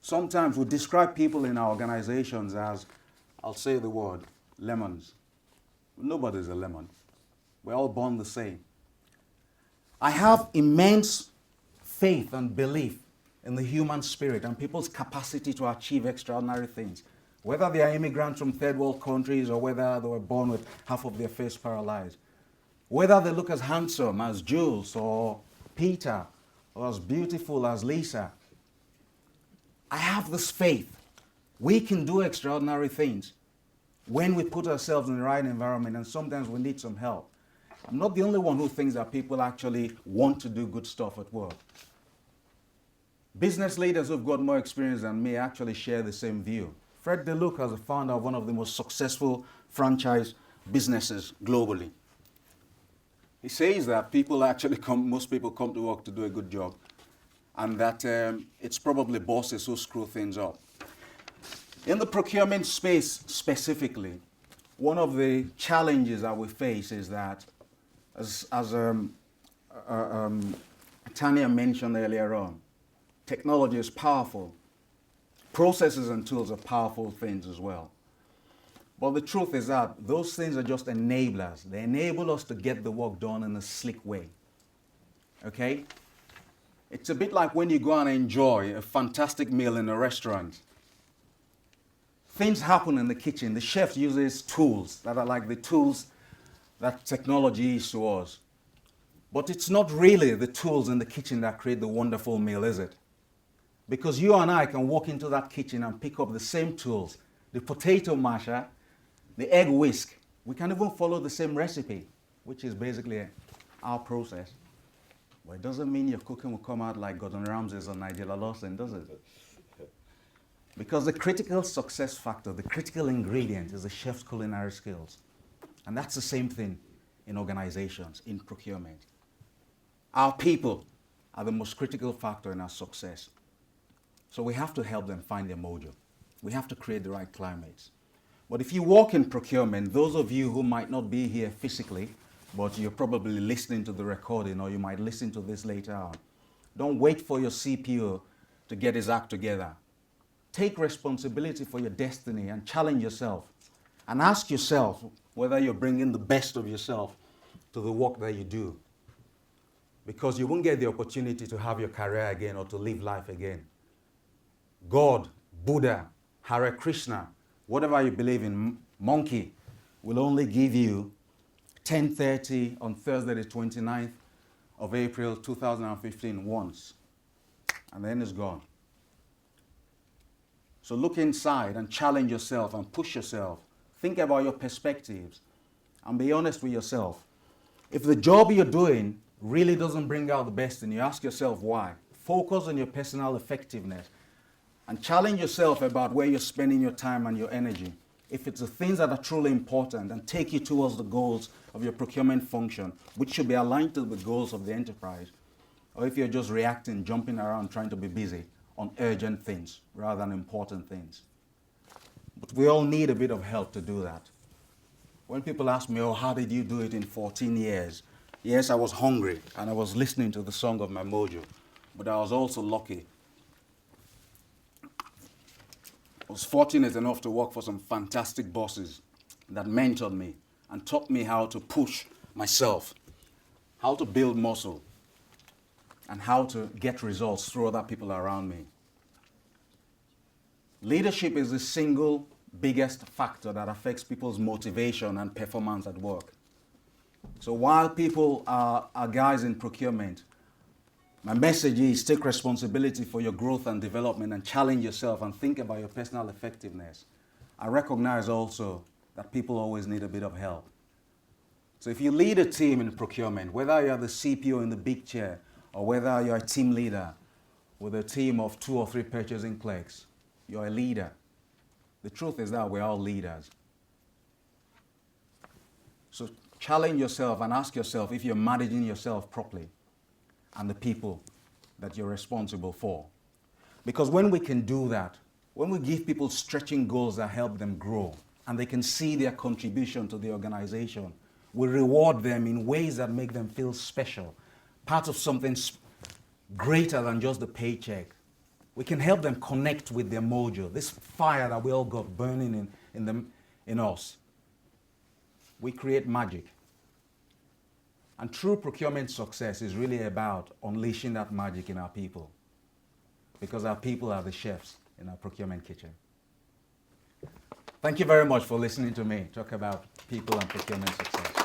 Sometimes we describe people in our organizations as, I'll say the word, lemons. Nobody's a lemon. We're all born the same. I have immense faith and belief in the human spirit and people's capacity to achieve extraordinary things. Whether they are immigrants from third world countries or whether they were born with half of their face paralyzed. Whether they look as handsome as Jules or Peter or as beautiful as Lisa. I have this faith. We can do extraordinary things when we put ourselves in the right environment, and sometimes we need some help. I'm not the only one who thinks that people actually want to do good stuff at work. Business leaders who've got more experience than me actually share the same view. Fred DeLuca is the founder of one of the most successful franchise businesses globally. He says that most people come to work to do a good job, and that it's probably bosses who screw things up. In the procurement space specifically, one of the challenges that we face is that, as Tanya mentioned earlier on, technology is powerful. Processes and tools are powerful things as well. But the truth is that those things are just enablers. They enable us to get the work done in a slick way. Okay? It's a bit like when you go and enjoy a fantastic meal in a restaurant. Things happen in the kitchen. The chef uses tools that are like the tools that technology is to us. But it's not really the tools in the kitchen that create the wonderful meal, is it? Because you and I can walk into that kitchen and pick up the same tools, the potato masher, the egg whisk. We can even follow the same recipe, which is basically our process. But it doesn't mean your cooking will come out like Gordon Ramsay's or Nigella Lawson, does it? Because the critical success factor, the critical ingredient is the chef's culinary skills. And that's the same thing in organizations, in procurement. Our people are the most critical factor in our success. So we have to help them find their mojo. We have to create the right climates. But if you work in procurement, those of you who might not be here physically, but you're probably listening to the recording or you might listen to this later on, don't wait for your CPO to get his act together. Take responsibility for your destiny and challenge yourself. And ask yourself whether you're bringing the best of yourself to the work that you do. Because you won't get the opportunity to have your career again or to live life again. God, Buddha, Hare Krishna, whatever you believe in, monkey, will only give you 10:30 on Thursday the 29th of April 2015 once. And then it's gone. So look inside and challenge yourself and push yourself. Think about your perspectives and be honest with yourself. If the job you're doing really doesn't bring out the best in you, ask yourself why. Focus on your personal effectiveness and challenge yourself about where you're spending your time and your energy. If it's the things that are truly important and take you towards the goals of your procurement function, which should be aligned to the goals of the enterprise, or if you're just reacting, jumping around, trying to be busy on urgent things rather than important things. But we all need a bit of help to do that. When people ask me, oh, how did you do it in 14 years? Yes, I was hungry and I was listening to the song of my mojo, but I was also lucky. I was fortunate enough to work for some fantastic bosses that mentored me and taught me how to push myself, how to build muscle, and how to get results through other people around me. Leadership is the single biggest factor that affects people's motivation and performance at work. So while people are guys in procurement, my message is take responsibility for your growth and development and challenge yourself and think about your personal effectiveness. I recognize also that people always need a bit of help. So if you lead a team in procurement, whether you're the CPO in the big chair or whether you're a team leader with a team of 2 or 3 purchasing clerks, you're a leader. The truth is that we're all leaders. So challenge yourself and ask yourself if you're managing yourself properly and the people that you're responsible for. Because when we can do that, when we give people stretching goals that help them grow and they can see their contribution to the organization, we reward them in ways that make them feel special, part of something greater than just the paycheck. We can help them connect with their mojo, this fire that we all got burning in us. We create magic. And true procurement success is really about unleashing that magic in our people, because our people are the chefs in our procurement kitchen. Thank you very much for listening to me talk about people and procurement success.